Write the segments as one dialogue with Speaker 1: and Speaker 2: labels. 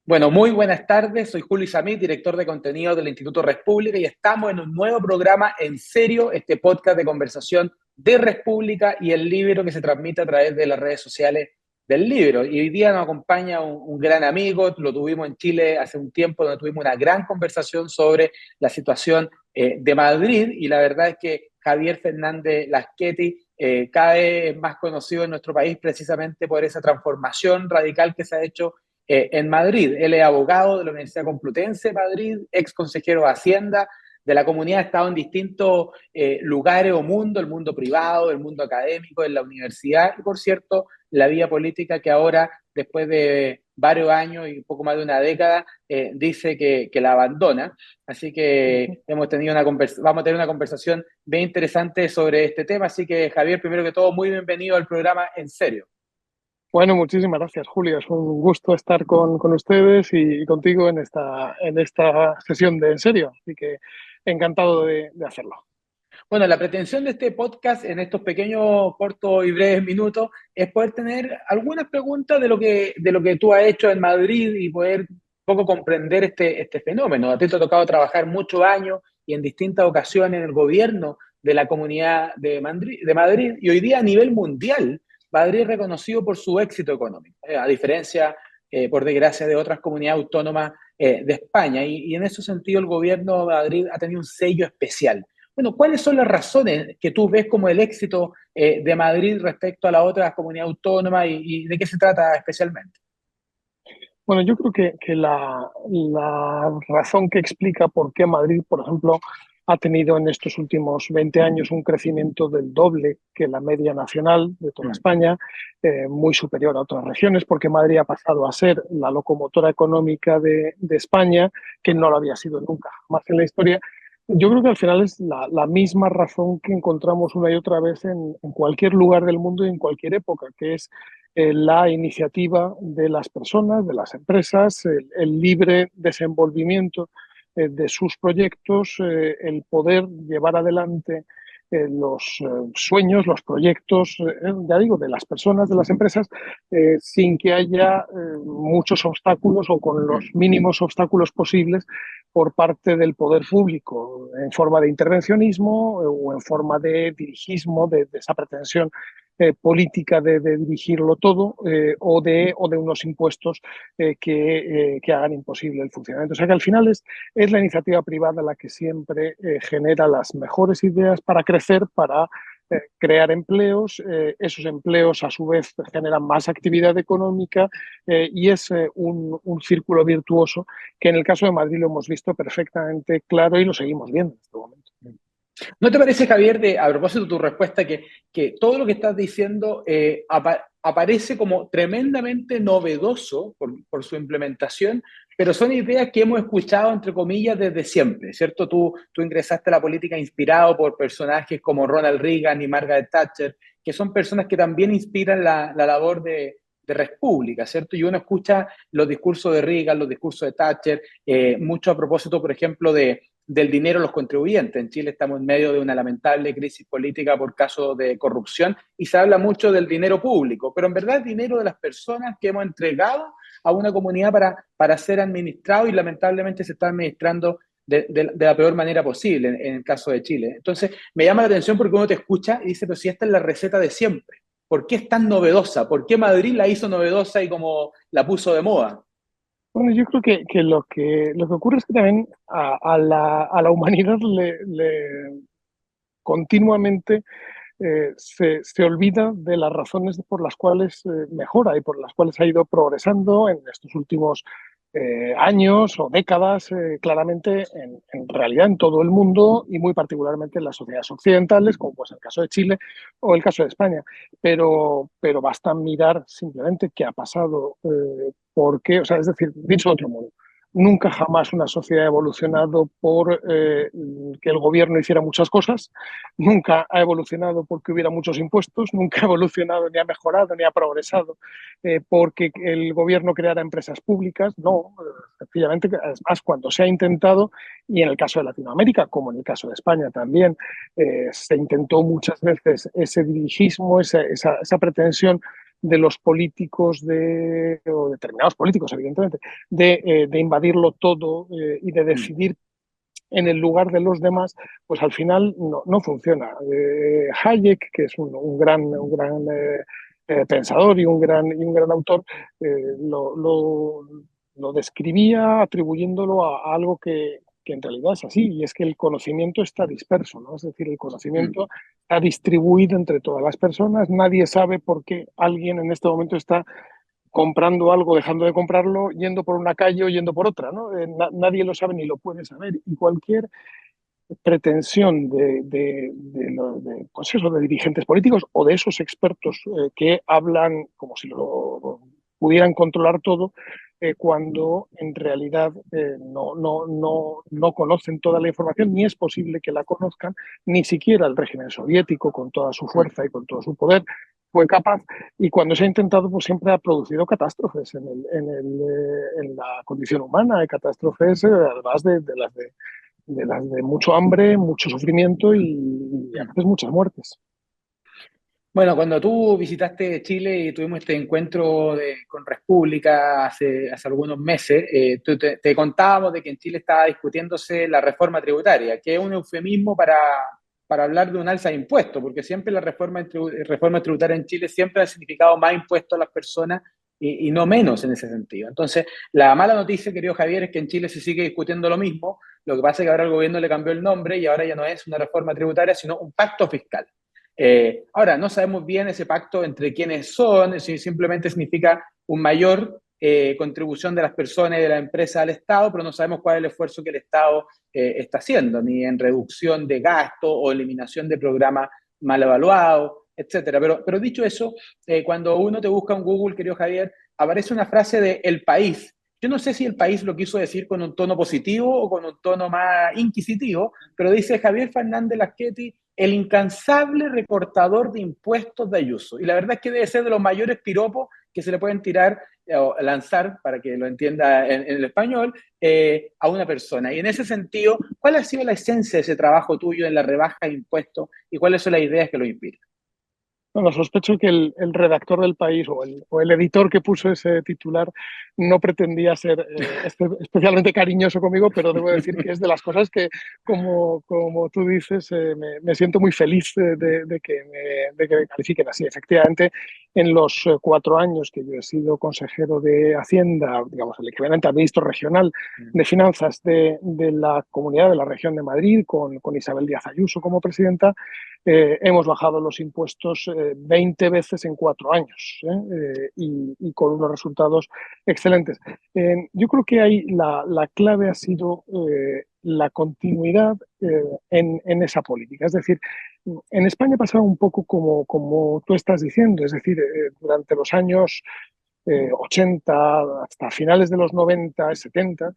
Speaker 1: Bueno, muy buenas tardes. Soy Julio Isamit, director de contenido del Instituto República, y estamos en un nuevo programa En Serio, este podcast de conversación de República y el libro que se transmite a través de las redes sociales del libro. Y hoy día nos acompaña un gran amigo, lo tuvimos en Chile hace un tiempo, donde tuvimos una gran conversación sobre la situación de Madrid, y la verdad es que Javier Fernández Laschetti cada vez es más conocido en nuestro país precisamente por esa transformación radical que se ha hecho en Madrid. Él es abogado de la Universidad Complutense de Madrid, ex consejero de Hacienda de la comunidad, ha estado en distintos lugares o mundo, el mundo privado, el mundo académico, en la universidad y, por cierto, la vida política que ahora, después de varios años y un poco más de una década, dice que la abandona. Así que vamos a tener una conversación bien interesante sobre este tema. Así que, Javier, primero que todo, muy bienvenido al programa En Serio.
Speaker 2: Bueno, muchísimas gracias, Julio. Es un gusto estar con ustedes y contigo en esta sesión de En Serio. Así que encantado de hacerlo.
Speaker 1: Bueno, la pretensión de este podcast en estos pequeños, cortos y breves minutos es poder tener algunas preguntas de lo que tú has hecho en Madrid y poder un poco comprender este fenómeno. A ti te ha tocado trabajar muchos años y en distintas ocasiones en el gobierno de la Comunidad de Madrid, y hoy día a nivel mundial Madrid es reconocido por su éxito económico, a diferencia, por desgracia, de otras comunidades autónomas de España. Y en ese sentido el gobierno de Madrid ha tenido un sello especial. Bueno, ¿cuáles son las razones que tú ves como el éxito de Madrid respecto a las otras comunidades autónomas y de qué se trata especialmente?
Speaker 2: Bueno, yo creo que la razón que explica por qué Madrid, por ejemplo, ha tenido en estos últimos 20 años un crecimiento del doble que la media nacional de toda
Speaker 1: Mm.
Speaker 2: España, muy superior a otras regiones, porque Madrid ha pasado a ser la locomotora económica de España, que no lo había sido nunca más en la historia. Yo creo que al final es la misma razón que encontramos una y otra vez en cualquier lugar del mundo y en cualquier época, que es la iniciativa de las personas, de las empresas, el libre desenvolvimiento de sus proyectos, el poder llevar adelante los sueños, los proyectos, ya digo, de las personas, de las empresas, sin que haya muchos obstáculos o con los
Speaker 1: Mm.
Speaker 2: mínimos obstáculos posibles por parte del poder público, en forma de intervencionismo o en forma de dirigismo, de esa pretensión política de dirigirlo todo, o de unos impuestos que hagan imposible el funcionamiento. O sea que al final es la iniciativa privada la que siempre genera las mejores ideas para crecer, para crear empleos. Esos empleos a su vez generan más actividad económica, y es un círculo virtuoso que en el caso de Madrid lo hemos visto perfectamente claro y lo seguimos viendo en este momento.
Speaker 1: ¿No te parece, Javier, a propósito de tu respuesta, que todo lo que estás diciendo aparece como tremendamente novedoso por su implementación, pero son ideas que hemos escuchado, entre comillas, desde siempre, ¿cierto? Tú ingresaste a la política inspirado por personajes como Ronald Reagan y Margaret Thatcher, que son personas que también inspiran la labor de República, ¿cierto? Y uno escucha los discursos de Reagan, los discursos de Thatcher, mucho a propósito, por ejemplo, del dinero de los contribuyentes. En Chile estamos en medio de una lamentable crisis política por caso de corrupción y se habla mucho del dinero público, pero en verdad es dinero de las personas que hemos entregado a una comunidad para ser administrado, y lamentablemente se está administrando de la peor manera posible en el caso de Chile. Entonces, me llama la atención porque uno te escucha y dice, pero si esta es la receta de siempre, ¿por qué es tan novedosa? ¿Por qué Madrid la hizo novedosa y como la puso de moda?
Speaker 2: Bueno, yo creo que lo que ocurre es que también a la humanidad continuamente se olvida de las razones por las cuales mejora y por las cuales ha ido progresando en estos últimos años o décadas, claramente en realidad en todo el mundo y muy particularmente en las sociedades occidentales, como pues el caso de Chile o el caso de España. Pero basta mirar simplemente qué ha pasado, por qué, o sea, es decir, dicho de otro modo. Nunca jamás una sociedad ha evolucionado por que el gobierno hiciera muchas cosas, nunca ha evolucionado porque hubiera muchos impuestos, nunca ha evolucionado ni ha mejorado ni ha progresado porque el gobierno creara empresas públicas. No, sencillamente, además, cuando se ha intentado, y en el caso de Latinoamérica, como en el caso de España también, se intentó muchas veces ese dirigismo, esa pretensión de los políticos, o determinados políticos, evidentemente, de invadirlo todo y de decidir en el lugar de los demás, pues al final no funciona. Hayek, que es un gran pensador y un gran autor, lo describía atribuyéndolo a algo que en realidad es así, y es que el conocimiento está disperso, ¿no? Es decir, el conocimiento está distribuido entre todas las personas, nadie sabe por qué alguien en este momento está comprando algo, dejando de comprarlo, yendo por una calle o yendo por otra, ¿no? Nadie lo sabe ni lo puede saber, y cualquier pretensión pues eso, de dirigentes políticos o de esos expertos que hablan como si lo pudieran controlar todo, cuando en realidad no conocen toda la información, ni es posible que la conozcan, ni siquiera el régimen soviético, con toda su fuerza y con todo su poder, fue capaz, y cuando se ha intentado, pues siempre ha producido catástrofes en la condición humana, catástrofes además de las de mucho hambre, mucho sufrimiento y a veces muchas muertes.
Speaker 1: Bueno, cuando tú visitaste Chile y tuvimos este encuentro con República hace algunos meses, te contábamos de que en Chile estaba discutiéndose la reforma tributaria, que es un eufemismo para hablar de un alza de impuestos, porque siempre la reforma tributaria en Chile siempre ha significado más impuestos a las personas y no menos en ese sentido. Entonces, la mala noticia, querido Javier, es que en Chile se sigue discutiendo lo mismo. Lo que pasa es que ahora el gobierno le cambió el nombre y ahora ya no es una reforma tributaria, sino un pacto fiscal. Ahora, no sabemos bien ese pacto entre quiénes son, si simplemente significa una mayor contribución de las personas y de la empresa al Estado, pero no sabemos cuál es el esfuerzo que el Estado está haciendo, ni en reducción de gasto o eliminación de programas mal evaluados, etcétera. Pero dicho eso, cuando uno te busca en Google, querido Javier, aparece una frase de El País. Yo no sé si El País lo quiso decir con un tono positivo o con un tono más inquisitivo, pero dice Javier Fernández Laschetti, el incansable recortador de impuestos de Ayuso. Y la verdad es que debe ser de los mayores piropos que se le pueden tirar o lanzar, para que lo entienda en el español, a una persona. Y en ese sentido, ¿cuál ha sido la esencia de ese trabajo tuyo en la rebaja de impuestos y cuáles son las ideas que lo inspiran?
Speaker 2: Bueno, sospecho que el redactor del País o el editor que puso ese titular no pretendía ser especialmente cariñoso conmigo, pero debo decir que es de las cosas que, como tú dices, me siento muy feliz de que me califiquen así. Efectivamente, en los 4 años que yo he sido consejero de Hacienda, digamos, el equivalente al ministro regional de Finanzas de la Comunidad de la Región de Madrid, con Isabel Díaz Ayuso como presidenta, hemos bajado los impuestos 20 veces en 4 años, y con unos resultados excelentes. Yo creo que ahí la clave ha sido la continuidad en esa política. Es decir, en España pasaba un poco como tú estás diciendo, es decir, durante los años 80 hasta finales de los 90, 70,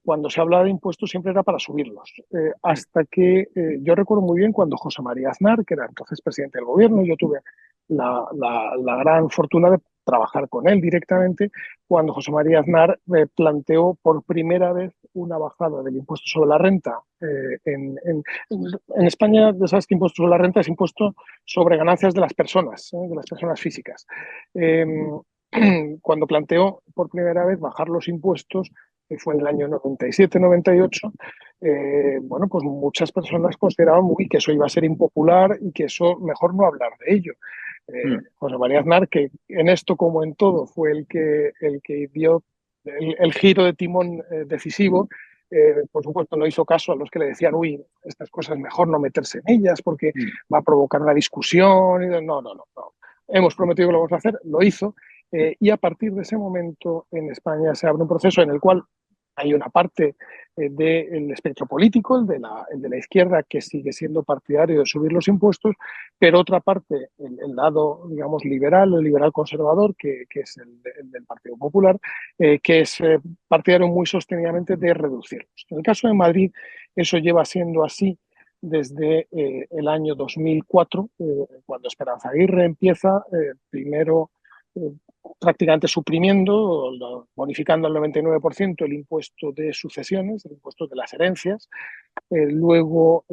Speaker 2: cuando se hablaba de impuestos siempre era para subirlos. Hasta que yo recuerdo muy bien cuando José María Aznar, que era entonces presidente del gobierno, yo tuve la gran fortuna de trabajar con él directamente, cuando José María Aznar planteó por primera vez una bajada del impuesto sobre la renta. En España, ya sabes que impuesto sobre la renta es impuesto sobre ganancias de las personas físicas. Cuando planteó por primera vez bajar los impuestos, que fue en el año 97-98, bueno, pues muchas personas consideraban que eso iba a ser impopular y que eso mejor no hablar de ello. José María Aznar, que en esto como en todo fue el que dio el giro de timón decisivo, por supuesto no hizo caso a los que le decían, uy, estas cosas mejor no meterse en ellas porque va a provocar una discusión. No. Hemos prometido que lo vamos a hacer, lo hizo, y a partir de ese momento en España se abre un proceso en el cual hay una parte del espectro político, el de la izquierda, que sigue siendo partidario de subir los impuestos, pero otra parte, el lado, digamos, liberal, el liberal conservador, que es el del Partido Popular, que es partidario muy sostenidamente de reducirlos. En el caso de Madrid, eso lleva siendo así desde el año 2004, cuando Esperanza Aguirre empieza, primero prácticamente suprimiendo, bonificando al 99% el impuesto de sucesiones, el impuesto de las herencias, luego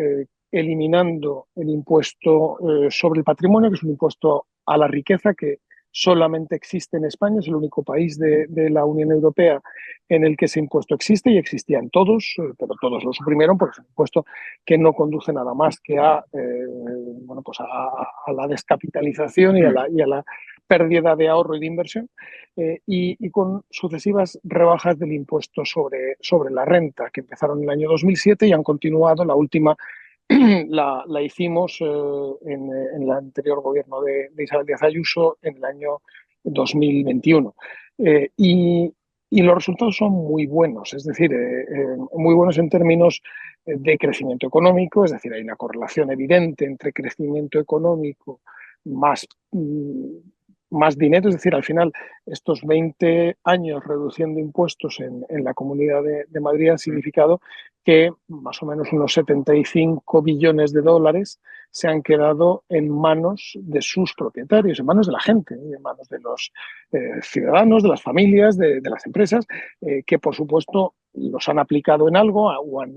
Speaker 2: eliminando el impuesto sobre el patrimonio, que es un impuesto a la riqueza que solamente existe en España, es el único país de la Unión Europea en el que ese impuesto existe y existía en todos, pero todos lo suprimieron porque es un impuesto que no conduce nada más que bueno, pues a la descapitalización y a la pérdida de ahorro y de inversión, y con sucesivas rebajas del impuesto sobre la renta, que empezaron en el año 2007 y han continuado. La última la hicimos en el anterior gobierno de Isabel Díaz Ayuso en el año 2021. Y los resultados son muy buenos, es decir, muy buenos en términos de crecimiento económico, es decir, hay una correlación evidente entre crecimiento económico más, más dinero, es decir, al final estos 20 años reduciendo impuestos en la Comunidad de Madrid han significado que más o menos unos 75 billones de dólares se han quedado en manos de sus propietarios, en manos de la gente, en manos de los ciudadanos, de las familias, de las empresas, que por supuesto los han aplicado en algo o han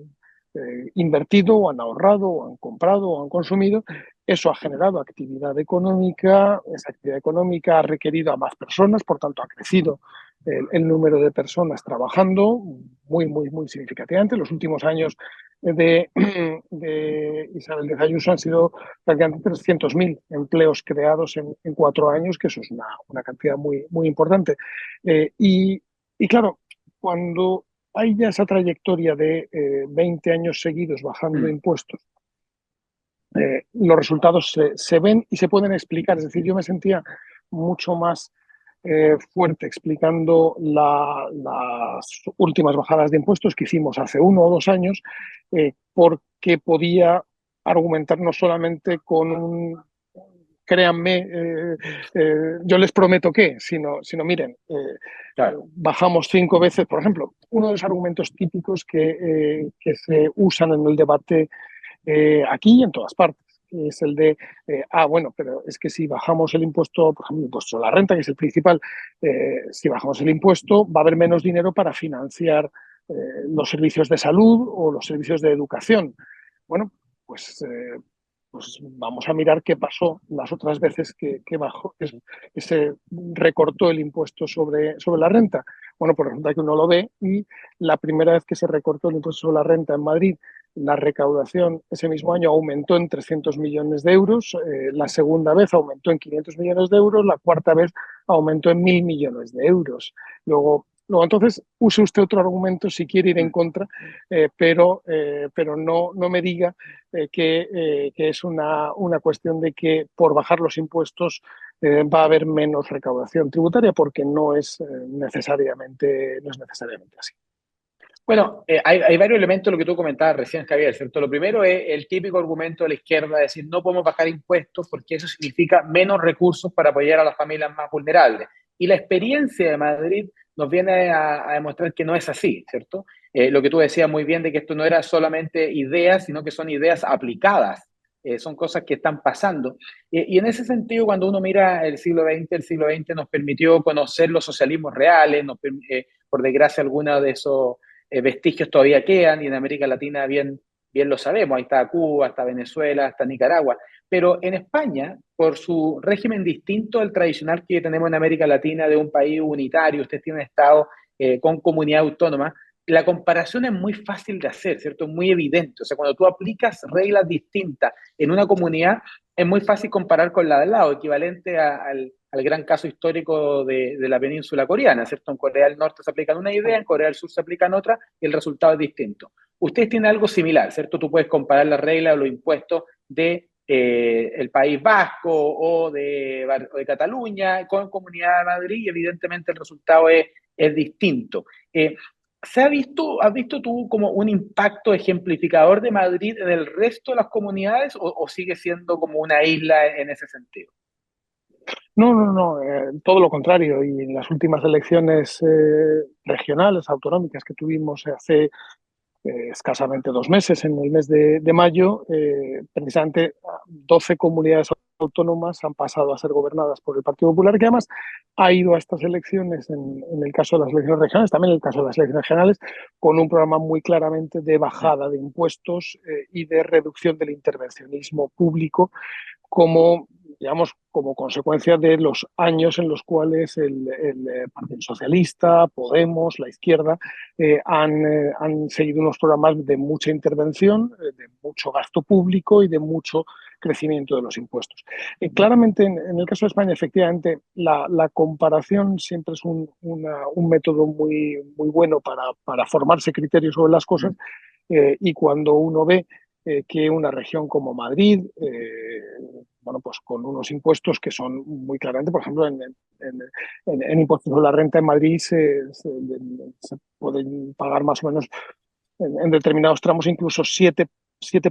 Speaker 2: invertido o han ahorrado o han comprado o han consumido. Eso ha generado actividad económica, esa actividad económica ha requerido a más personas, por tanto ha crecido el número de personas trabajando muy significativamente. Los últimos años de Isabel Díaz Ayuso han sido prácticamente 300.000 empleos creados en 4 años, que eso es una cantidad muy importante. Y claro, cuando hay ya esa trayectoria de 20 años seguidos bajando impuestos, los resultados se ven y se pueden explicar. Es decir, yo me sentía mucho más fuerte explicando las últimas bajadas de impuestos que hicimos hace 1 o 2 años, porque podía argumentar no solamente con un créanme, yo les prometo que, sino miren,
Speaker 1: Claro.
Speaker 2: bajamos 5 veces, por ejemplo, uno de los argumentos típicos que se usan en el debate aquí y en todas partes, es el de, bueno, pero es que si bajamos el impuesto, por ejemplo, el impuesto a la renta, que es el principal, si bajamos el impuesto va a haber menos dinero para financiar los servicios de salud o los servicios de educación. Bueno, pues vamos a mirar qué pasó las otras veces que bajó, que se recortó el impuesto sobre la renta. Bueno, pues resulta que uno lo ve y la primera vez que se recortó el impuesto sobre la renta en Madrid, la recaudación ese mismo año aumentó en 300 millones de euros, la segunda vez aumentó en 500 millones de euros, la cuarta vez aumentó en 1.000 millones de euros. Luego entonces, use usted otro argumento si quiere ir en contra, pero no me diga que es una cuestión de que por bajar los impuestos va a haber menos recaudación tributaria, porque no es necesariamente así.
Speaker 1: Bueno, hay varios elementos de lo que tú comentabas recién, Javier, ¿cierto? Lo primero es el típico argumento de la izquierda, de decir no podemos bajar impuestos porque eso significa menos recursos para apoyar a las familias más vulnerables. Y la experiencia de Madrid nos viene a demostrar que no es así, ¿cierto? Lo que tú decías muy bien de que esto no era solamente ideas, sino que son ideas aplicadas. Son cosas que están pasando. Y en ese sentido, cuando uno mira el siglo XX nos permitió conocer los socialismos reales, por desgracia, algunos de esos vestigios todavía quedan y en América Latina bien lo sabemos, ahí está Cuba, está Venezuela, está Nicaragua, pero en España, por su régimen distinto al tradicional que tenemos en América Latina de un país unitario, usted tiene un Estado con comunidad autónoma, la comparación es muy fácil de hacer, ¿cierto? Es muy evidente. O sea, cuando tú aplicas reglas distintas en una comunidad, es muy fácil comparar con la de al lado, equivalente al gran caso histórico de la península coreana, ¿cierto? En Corea del Norte se aplican una idea, en Corea del Sur se aplican otra y el resultado es distinto. Ustedes tienen algo similar, ¿cierto? Tú puedes comparar las reglas o los impuestos de el País Vasco o de Cataluña con Comunidad de Madrid y evidentemente el resultado es distinto. ¿Has visto tú como un impacto ejemplificador de Madrid en el resto de las comunidades o sigue siendo como una isla en ese sentido?
Speaker 2: No, todo lo contrario. Y en las últimas elecciones regionales, autonómicas que tuvimos hace escasamente 2 meses, en el mes de mayo, precisamente 12 comunidades autónomas han pasado a ser gobernadas por el Partido Popular, que además ha ido a estas elecciones, en el caso de las elecciones regionales, también en el caso de las elecciones regionales, con un programa muy claramente de bajada de impuestos y de reducción del intervencionismo público como digamos, como consecuencia de los años en los cuales Partido Socialista, Podemos, la izquierda, han seguido unos programas de mucha intervención, de mucho gasto público y de mucho crecimiento de los impuestos. Claramente, en el caso de España, efectivamente, la comparación siempre es un método muy bueno para formarse criterios sobre las cosas, y cuando uno ve que una región como Madrid, bueno, pues con unos impuestos que son muy claramente, por ejemplo, en impuestos sobre la renta en Madrid se pueden pagar más o menos en determinados tramos incluso siete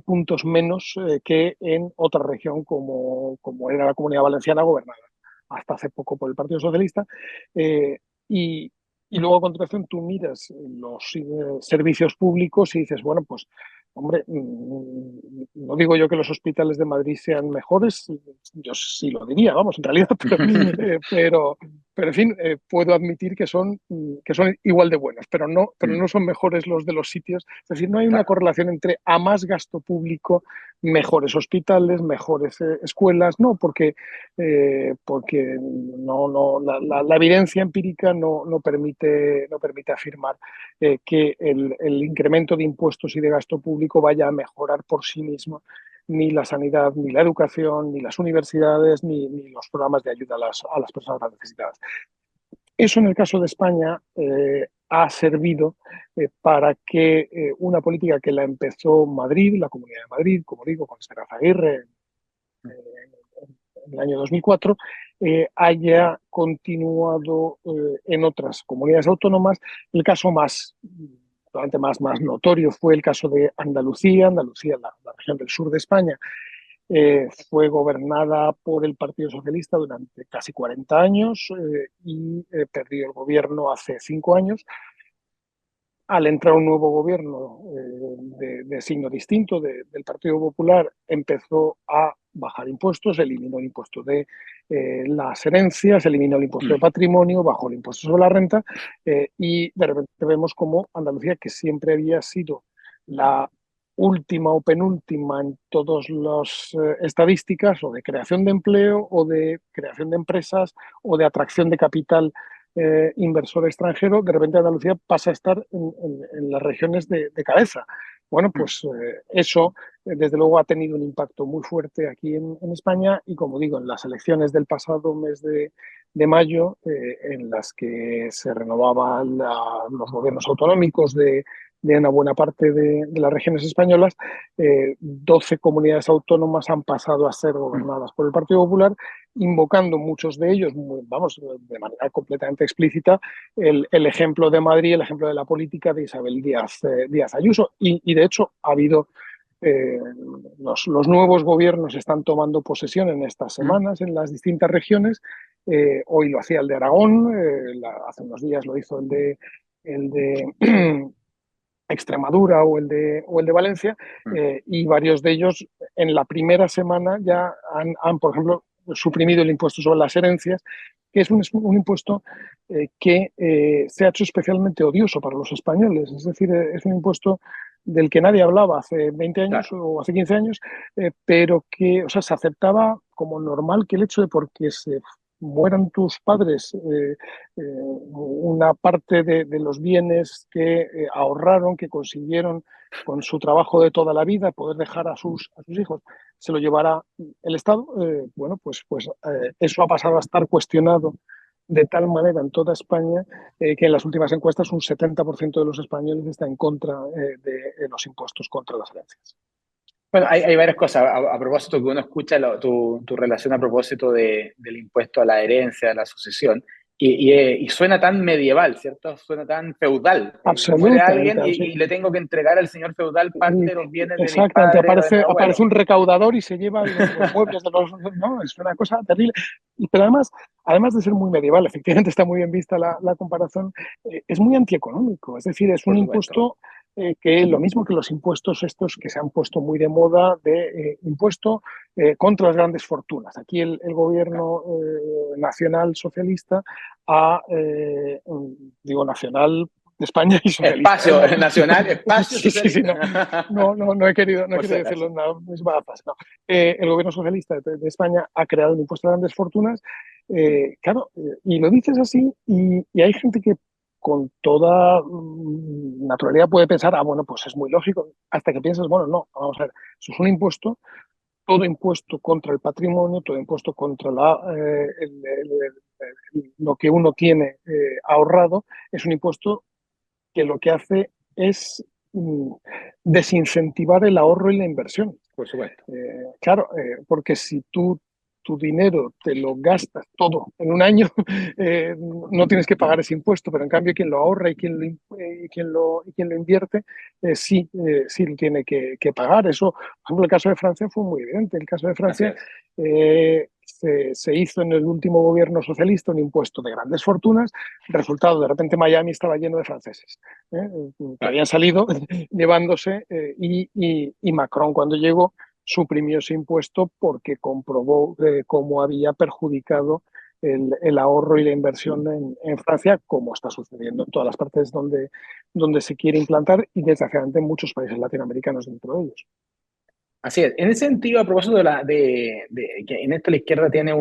Speaker 2: puntos menos que en otra región como era la Comunidad Valenciana, gobernada hasta hace poco por el Partido Socialista. eh, y, y luego a continuación tú miras los servicios públicos y dices, bueno, pues hombre, no digo yo que los hospitales de Madrid sean mejores, yo sí lo diría, vamos, en realidad, pero en fin, puedo admitir que son igual de buenos, pero no son mejores los de los sitios. Es decir, no hay una
Speaker 1: Claro.
Speaker 2: correlación entre a más gasto público, mejores hospitales, mejores escuelas, no, porque la evidencia empírica no permite afirmar que el incremento de impuestos y de gasto público vaya a mejorar por sí mismo ni la sanidad, ni la educación, ni las universidades, ni los programas de ayuda a las personas más necesitadas. Eso en el caso de España ha servido para que una política que la empezó Madrid, la Comunidad de Madrid, como digo, con Esperanza Aguirre en el año 2004, haya continuado en otras comunidades autónomas. El caso probablemente más notorio fue el caso de Andalucía. Andalucía, la región del sur de España, fue gobernada por el Partido Socialista durante casi 40 años y perdió el gobierno hace 5 años. Al entrar un nuevo gobierno de signo distinto del Partido Popular, empezó a bajar impuestos, eliminó el impuesto de las herencias, eliminó el impuesto de patrimonio, bajó el impuesto sobre la renta, y de repente vemos como Andalucía, que siempre había sido la última o penúltima en todas las estadísticas o de creación de empleo o de creación de empresas o de atracción de capital inversor extranjero, de repente Andalucía pasa a estar en las regiones de cabeza. Bueno, pues eso desde luego ha tenido un impacto muy fuerte aquí en España, y como digo, en las elecciones del pasado mes de mayo, en las que se renovaban los gobiernos autonómicos de una buena parte de las regiones españolas, 12 comunidades autónomas han pasado a ser gobernadas por el Partido Popular, invocando muchos de ellos, vamos, de manera completamente explícita, el ejemplo de Madrid, el ejemplo de la política de Isabel Díaz Ayuso. Y de hecho ha habido, los nuevos gobiernos están tomando posesión en estas semanas en las distintas regiones. Hoy lo hacía el de Aragón, hace unos días lo hizo el de Extremadura o el de Valencia, y varios de ellos en la primera semana ya por ejemplo, suprimido el impuesto sobre las herencias, que es un impuesto que se ha hecho especialmente odioso para los españoles. Es decir, es un impuesto del que nadie hablaba hace 20 años
Speaker 1: Claro.
Speaker 2: o hace 15 años, pero que, o sea, se aceptaba como normal que el hecho de porque se mueran tus padres, una parte de los bienes que ahorraron, que consiguieron con su trabajo de toda la vida, poder dejar a sus hijos, se lo llevará el Estado. Bueno, pues eso ha pasado a estar cuestionado de tal manera en toda España que en las últimas encuestas un 70% de los españoles está en contra de los impuestos contra las herencias.
Speaker 1: Bueno, hay varias cosas. A propósito, que uno escucha tu relación a propósito del impuesto a la herencia, a la sucesión, y suena tan medieval, ¿cierto? Suena tan feudal. Muere alguien
Speaker 2: Absolutamente,
Speaker 1: y le tengo que entregar al señor feudal parte de los bienes de mis
Speaker 2: exactamente,
Speaker 1: padres o de mis abuelos.
Speaker 2: aparece un recaudador y se lleva los muebles de los... No, es una cosa terrible. Pero además de ser muy medieval, efectivamente está muy bien vista la comparación, es muy antieconómico. Es decir, es un
Speaker 1: Por supuesto.
Speaker 2: impuesto que lo mismo que los impuestos estos que se han puesto muy de moda de impuesto contra las grandes fortunas. Aquí el gobierno nacional socialista digo nacional de España y socialista.
Speaker 1: Espacio nacional, espacio
Speaker 2: Sí, sí, sí,
Speaker 1: socialista.
Speaker 2: no he querido
Speaker 1: Por si acaso.
Speaker 2: decirlo nada, es mala frase, no. El gobierno socialista de España ha creado un impuesto a grandes fortunas, claro, y lo dices así, y hay gente que con toda naturalidad puede pensar, bueno, pues es muy lógico, hasta que piensas, bueno, no, vamos a ver, eso es un impuesto, todo impuesto contra el patrimonio, todo impuesto contra lo que uno tiene ahorrado, es un impuesto que lo que hace es desincentivar el ahorro y la inversión.
Speaker 1: Por supuesto.
Speaker 2: Claro, porque si tú tu dinero te lo gastas todo en un año, no tienes que pagar ese impuesto, pero en cambio quien lo ahorra y quien lo invierte, sí lo tiene que pagar. Eso, por ejemplo, el caso de Francia fue muy evidente. El caso de
Speaker 1: Así
Speaker 2: Francia
Speaker 1: es.
Speaker 2: se hizo en el último gobierno socialista un impuesto de grandes fortunas. Resultado, de repente Miami estaba lleno de franceses que
Speaker 1: Claro.
Speaker 2: habían salido llevándose y Macron cuando llegó suprimió ese impuesto porque comprobó cómo había perjudicado el ahorro y la inversión en Francia, como está sucediendo en todas las partes donde se quiere implantar y desgraciadamente en muchos países latinoamericanos dentro de ellos.
Speaker 1: Así es. En ese sentido, a propósito de que en esto la izquierda tiene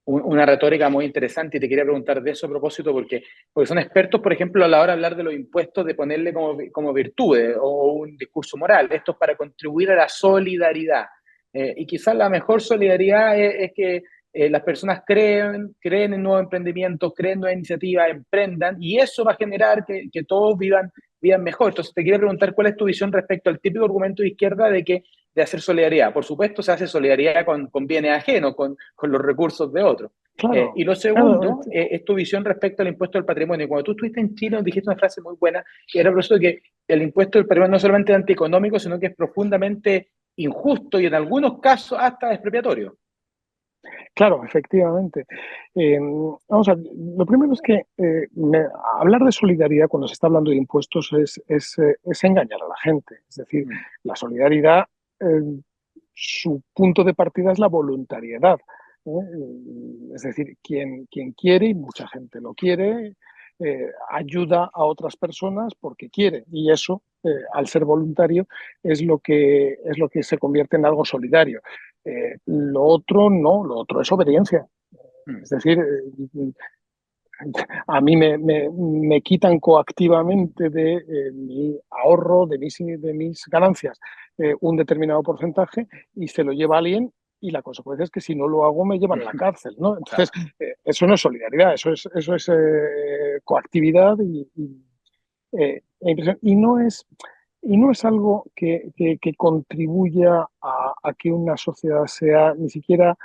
Speaker 1: una retórica muy interesante y te quería preguntar de eso a propósito porque son expertos, por ejemplo, a la hora de hablar de los impuestos, de ponerle como virtudes o un discurso moral. Esto es para contribuir a la solidaridad. Y quizás la mejor solidaridad es que las personas creen en nuevos emprendimientos, creen en nuevas iniciativas, emprendan, y eso va a generar que todos vivan mejor. Entonces, te quería preguntar cuál es tu visión respecto al típico argumento de izquierda de hacer solidaridad. Por supuesto, se hace solidaridad con bienes ajenos, con los recursos de otros. Y
Speaker 2: Claro,
Speaker 1: lo
Speaker 2: claro,
Speaker 1: segundo es tu visión respecto al impuesto del patrimonio. Cuando tú estuviste en Chile, nos dijiste una frase muy buena, que era por eso de que el impuesto del patrimonio no solamente es antieconómico, sino que es profundamente injusto y en algunos casos hasta expropiatorio.
Speaker 2: claro, efectivamente. Vamos a ver, lo primero es que hablar de solidaridad cuando se está hablando de impuestos es engañar a la gente. Es decir,
Speaker 1: Mm.
Speaker 2: la solidaridad, eh, su punto de partida es la voluntariedad. Es decir, quien quiere, y mucha gente lo quiere, ayuda a otras personas porque quiere. Y eso, al ser voluntario, es lo que se convierte en algo solidario. Lo otro no, lo otro es obediencia.
Speaker 1: Mm.
Speaker 2: Es decir, a mí me quitan coactivamente de mi ahorro, de mis ganancias, un determinado porcentaje y se lo lleva alguien y la consecuencia es que si no lo hago me llevan a la cárcel, ¿no? Entonces,
Speaker 1: Claro.
Speaker 2: eso no es solidaridad, eso es coactividad y no es algo que contribuya a que una sociedad sea ni siquiera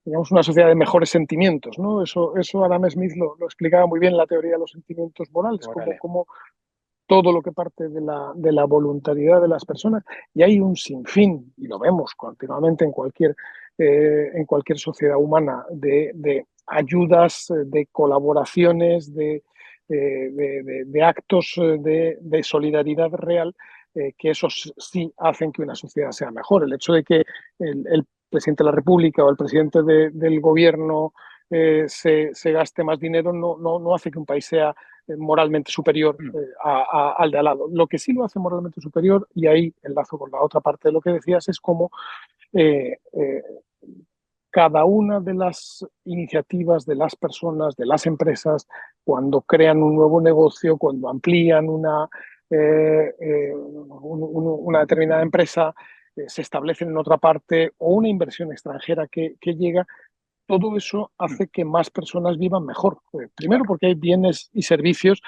Speaker 2: digamos, una sociedad de mejores sentimientos, ¿no? Eso Adam Smith lo explicaba muy bien en la teoría de los sentimientos morales, como,
Speaker 1: Órale.
Speaker 2: como todo lo que parte de la voluntariedad de las personas, y hay un sinfín, y lo vemos continuamente en cualquier sociedad humana, de ayudas, de colaboraciones, de actos de solidaridad real, que esos sí hacen que una sociedad sea mejor. El hecho de que el presidente de la República o el presidente del gobierno se gaste más dinero no hace que un país sea moralmente superior
Speaker 1: Mm.
Speaker 2: al de al lado. Lo que sí lo hace moralmente superior, y ahí enlazo con la otra parte de lo que decías, es cómo eh, eh, cada una de las iniciativas de las personas, de las empresas, cuando crean un nuevo negocio, cuando amplían una determinada empresa, se establecen en otra parte o una inversión extranjera que llega, todo eso
Speaker 1: Mm.
Speaker 2: hace que más personas vivan mejor. Primero
Speaker 1: Claro.
Speaker 2: porque hay bienes y servicios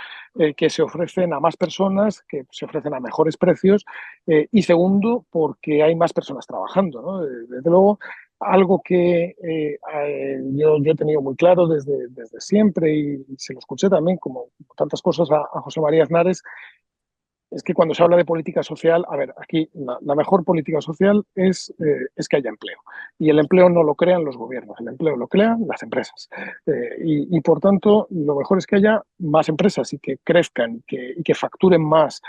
Speaker 2: que se ofrecen a más personas, que se ofrecen a mejores precios, y segundo porque hay más personas trabajando, ¿no? Desde luego, algo que yo he tenido muy claro desde siempre y se lo escuché también, como tantas cosas, a José María Aznares, es que cuando se habla de política social, a ver, aquí la mejor política social es que haya empleo. Y el empleo no lo crean los gobiernos, el empleo lo crean las empresas. Y por tanto, lo mejor es que haya más empresas y que crezcan y que facturen más,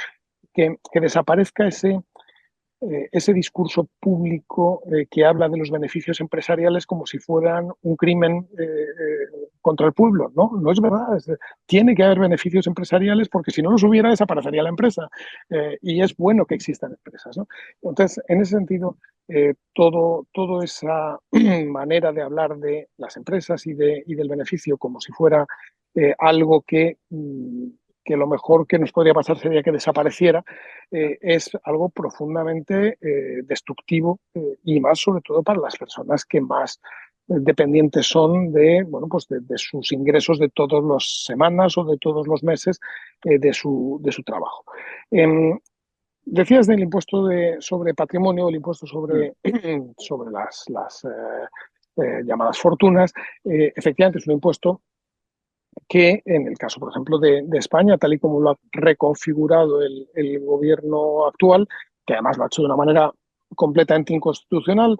Speaker 2: que desaparezca ese discurso público que habla de los beneficios empresariales como si fueran un crimen contra el pueblo. No, no es verdad. Tiene que haber beneficios empresariales porque si no los hubiera desaparecería la empresa. Y es bueno que existan empresas, ¿no? Entonces, en ese sentido, toda esa manera de hablar de las empresas y del beneficio como si fuera algo que lo mejor que nos podría pasar sería que desapareciera, es algo profundamente destructivo y más sobre todo para las personas que más dependientes son de, bueno, pues de sus ingresos de todas las semanas o de todos los meses de su trabajo. Decías del impuesto sobre patrimonio, el impuesto sobre las llamadas fortunas. Efectivamente, es un impuesto que en el caso, por ejemplo, de España, tal y como lo ha reconfigurado el gobierno actual, que además lo ha hecho de una manera completamente inconstitucional,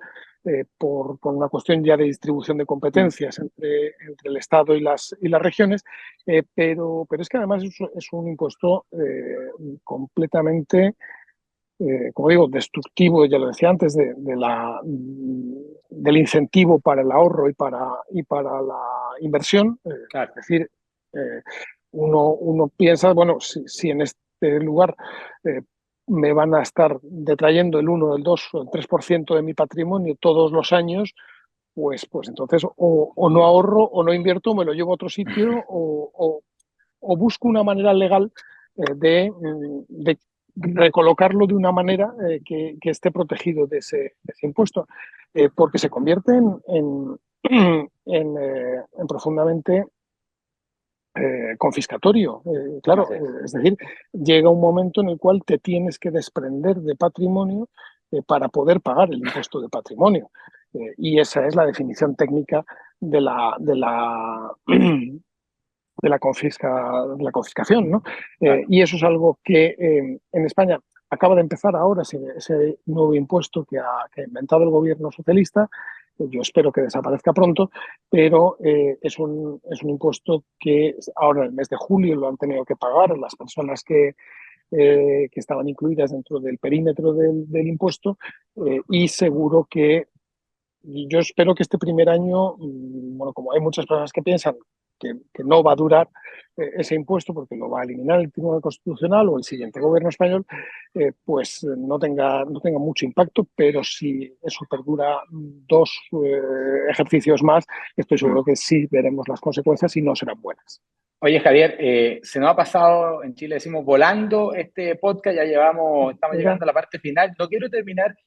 Speaker 2: por una cuestión ya de distribución de competencias entre el Estado y las regiones, pero es que además es un impuesto completamente, como digo, destructivo, ya lo decía antes, del incentivo para el ahorro y para la inversión.
Speaker 1: Claro.
Speaker 2: Es decir, eh, uno piensa, bueno, si en este lugar eh, me van a estar detrayendo el 1, el 2 o el 3% de mi patrimonio todos los años, pues entonces o no ahorro o no invierto, me lo llevo a otro sitio o busco una manera legal de recolocarlo de una manera que esté protegido de ese impuesto, porque se convierte en profundamente confiscatorio. Claro, es decir, llega un momento en el cual te tienes que desprender de patrimonio para poder pagar el impuesto de patrimonio. Y esa es la definición técnica de la confiscación, ¿no?
Speaker 1: Claro.
Speaker 2: Y eso es algo que en España acaba de empezar ahora, ese nuevo impuesto que ha inventado el gobierno socialista. Yo espero que desaparezca pronto, pero es un impuesto que ahora en el mes de julio lo han tenido que pagar las personas que estaban incluidas dentro del perímetro del impuesto, y seguro que y yo espero que este primer año, bueno, como hay muchas personas que piensan que no va a durar ese impuesto porque lo va a eliminar el Tribunal Constitucional o el siguiente gobierno español, pues no tenga mucho impacto, pero si eso perdura 2 ejercicios más, estoy seguro que sí veremos las consecuencias y no serán buenas.
Speaker 1: Oye, Javier, se nos ha pasado, en Chile decimos volando este podcast, estamos
Speaker 2: Venga.
Speaker 1: llegando a la parte final. No quiero terminar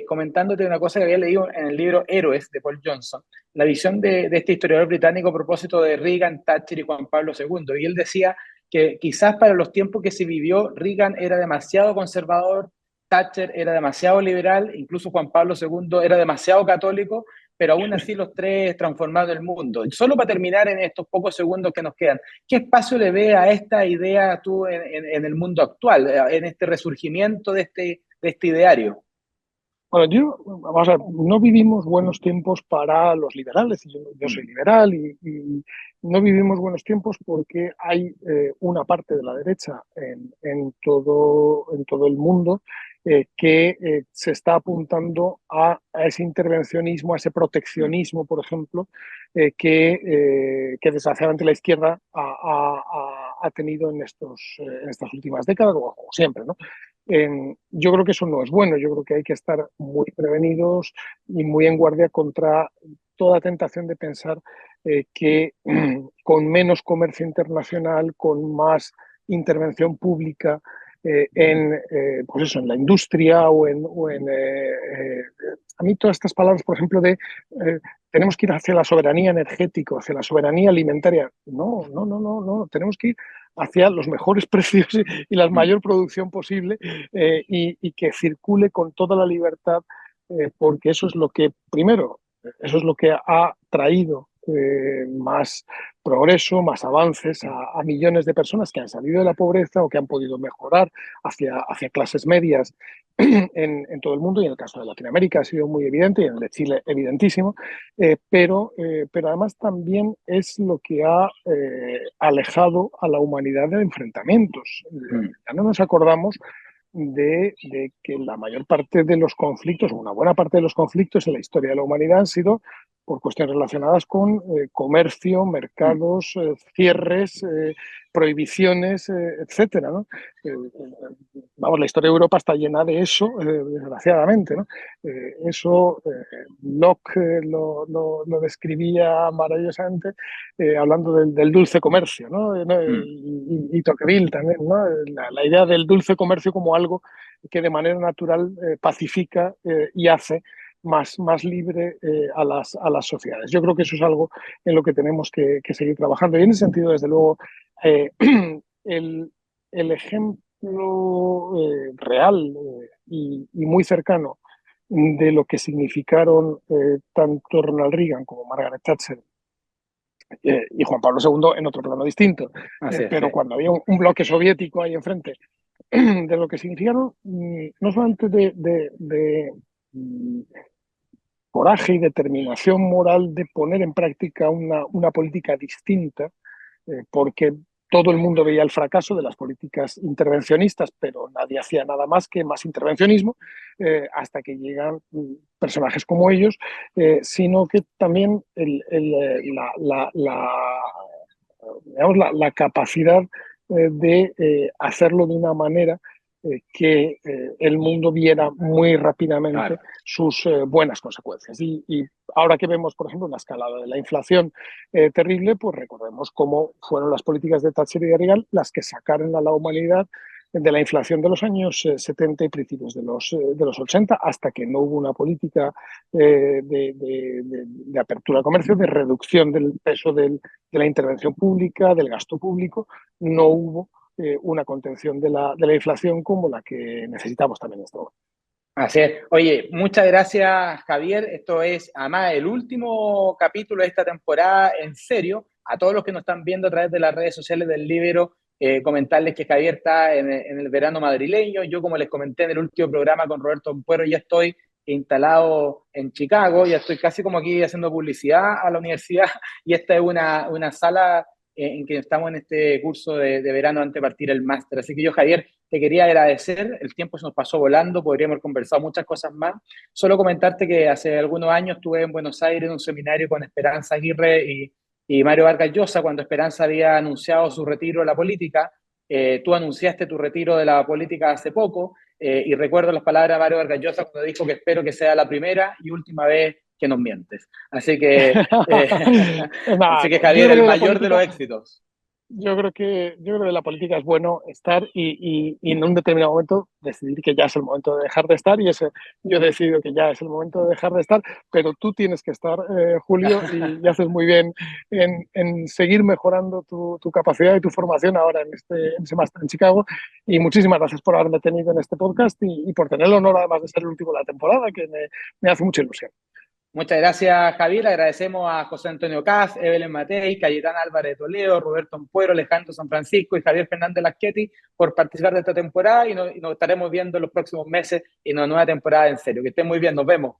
Speaker 1: comentándote una cosa que había leído en el libro Héroes de Paul Johnson, la visión de este historiador británico a propósito de Reagan, Thatcher y Juan Pablo II. Y él decía que quizás para los tiempos que se vivió, Reagan era demasiado conservador, Thatcher era demasiado liberal, incluso Juan Pablo II era demasiado católico, pero aún así los tres transformaron el mundo. Solo para terminar en estos pocos segundos que nos quedan, ¿qué espacio le ve a esta idea tú en el mundo actual, en este resurgimiento de este ideario?
Speaker 2: Bueno, vamos a ver, no vivimos buenos tiempos para los liberales, y yo soy liberal, y no vivimos buenos tiempos porque hay una parte de la derecha en todo el mundo que se está apuntando a ese intervencionismo, a ese proteccionismo, por ejemplo, que desgraciadamente la izquierda ha tenido en estas últimas décadas, o siempre, ¿no? Yo creo que eso no es bueno. Yo creo que hay que estar muy prevenidos y muy en guardia contra toda tentación de pensar que con menos comercio internacional, con más intervención pública pues eso, en la industria a mí todas estas palabras, por ejemplo, tenemos que ir hacia la soberanía energética, hacia la soberanía alimentaria. No, no, no, no, no. Tenemos que ir hacia los mejores precios y la mayor producción posible, y que circule con toda la libertad, porque eso es lo que, primero, eso es lo que ha traído más progreso, más avances a millones de personas que han salido de la pobreza o que han podido mejorar hacia clases medias en todo el mundo, y en el caso de Latinoamérica ha sido muy evidente y en el de Chile evidentísimo, pero además también es lo que ha alejado a la humanidad de enfrentamientos. Ya no nos acordamos de que la mayor parte de los conflictos, o una buena parte de los conflictos en la historia de la humanidad han sido por cuestiones relacionadas con comercio,
Speaker 1: Mm.
Speaker 2: mercados, cierres, prohibiciones, etcétera, ¿no? Vamos, la historia de Europa está llena de eso, desgraciadamente, ¿no? Eso Locke lo describía maravillosamente hablando del dulce comercio, ¿no?
Speaker 1: Mm.
Speaker 2: Y Tocqueville también, ¿no? La idea del dulce comercio como algo que de manera natural pacifica y hace más libre a las sociedades. Yo creo que eso es algo en lo que tenemos que seguir trabajando. Y en ese sentido, desde luego, eh, el, el ejemplo real y muy cercano de lo que significaron tanto Ronald Reagan como Margaret Thatcher y Juan Pablo II en otro plano distinto.
Speaker 1: Así es, sí.
Speaker 2: Pero cuando había un bloque soviético ahí enfrente, de lo que significaron, no solamente de coraje y determinación moral de poner en práctica una política distinta, porque todo el mundo veía el fracaso de las políticas intervencionistas, pero nadie hacía nada más que más intervencionismo, hasta que llegan personajes como ellos, sino que también digamos, la capacidad de hacerlo de una manera que el mundo viera muy rápidamente
Speaker 1: Claro.
Speaker 2: sus buenas consecuencias. Y ahora que vemos, por ejemplo, una escalada de la inflación terrible, pues recordemos cómo fueron las políticas de Thatcher y de Reagan las que sacaron a la humanidad de la inflación de los años 70 y principios de los 80, hasta que no hubo una política de apertura al comercio, de reducción del peso de la intervención pública, del gasto público, no hubo una contención de la inflación como la que necesitamos también en este momento.
Speaker 1: Así es. Oye, muchas gracias, Javier. Esto es, además, el último capítulo de esta temporada, en serio. A todos los que nos están viendo a través de las redes sociales del Libero, comentarles que Javier está en el verano madrileño. Yo, como les comenté en el último programa con Roberto Ampuero, ya estoy instalado en Chicago, ya estoy casi como aquí haciendo publicidad a la universidad y esta es una sala en que estamos en este curso de verano antes de partir el máster. Así que yo, Javier, te quería agradecer, el tiempo se nos pasó volando, podríamos haber conversado muchas cosas más. Solo comentarte que hace algunos años estuve en Buenos Aires en un seminario con Esperanza Aguirre y Mario Vargas Llosa, cuando Esperanza había anunciado su retiro de la política. Tú anunciaste tu retiro de la política hace poco, y recuerdo las palabras de Mario Vargas Llosa cuando dijo que espero que sea la primera y última vez que nos mientes. Así que, así
Speaker 2: Nada,
Speaker 1: que
Speaker 2: yo
Speaker 1: Javier,
Speaker 2: creo
Speaker 1: el
Speaker 2: que la
Speaker 1: mayor de los
Speaker 2: política,
Speaker 1: éxitos.
Speaker 2: yo creo que la política es bueno estar y en un determinado momento decidir que ya es el momento de dejar de estar y ese, yo he decidido que ya es el momento de dejar de estar, pero tú tienes que estar, Julio, y haces muy bien en seguir mejorando tu capacidad y tu formación ahora en ese máster en Chicago. Y muchísimas gracias por haberme tenido en este podcast y por tener el honor además de ser el último de la temporada, que me hace mucha ilusión.
Speaker 1: Muchas gracias, Javier. Agradecemos a José Antonio Caz, Evelyn Matei, Cayetán Álvarez de Toledo, Roberto Ampuero, Alejandro San Francisco y Javier Fernández Lasqueti por participar de esta temporada y nos estaremos viendo en los próximos meses en una nueva temporada en serio. Que estén muy bien, nos vemos.